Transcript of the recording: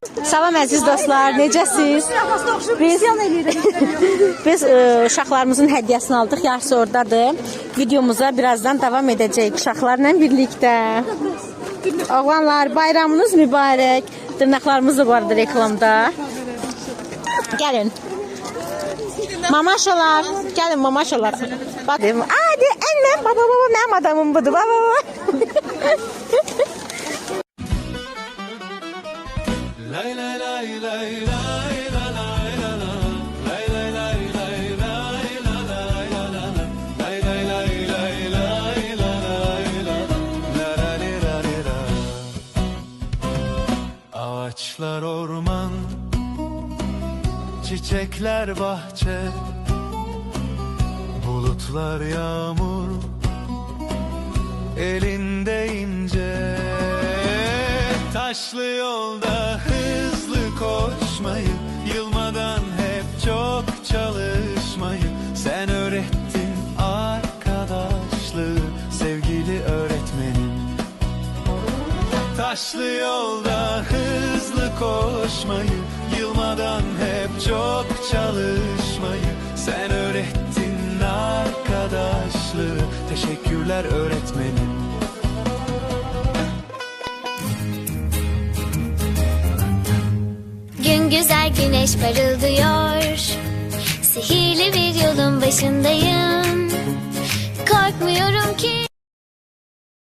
Salam əziz dostlar, necəsiz? Biz uşaqlarımızın hədiyyəsini aldıq, yarısı oradadır. Videomuza birazdan davam edəcəyik uşaqlarla birlikdə. Oğlanlar, bayramınız mübarək. Dırnaqlarımız da bu arada reklamda. Gəlin. Mamaşalar, gəlin mamaşalar. Bakın, hadi annem, baba, mənim adamım budur, baba. Lay lay lay lay lay lay lay lay lay lay lay lay lay lay lay. Ağaçlar orman, çiçekler bahçe, bulutlar yağmur, elinde ince. Taşlı yolda hızlı koşmayı, yılmadan hep çok çalışmayı sen öğrettin arkadaşlığı sevgili öğretmenim. Taşlı yolda hızlı koşmayı, yılmadan hep çok çalışmayı sen öğrettin arkadaşlığı. Teşekkürler öğretmenim. Gün güzel, güneş parıldıyor. Sihirli bir yolun başındayım. Korkmuyorum ki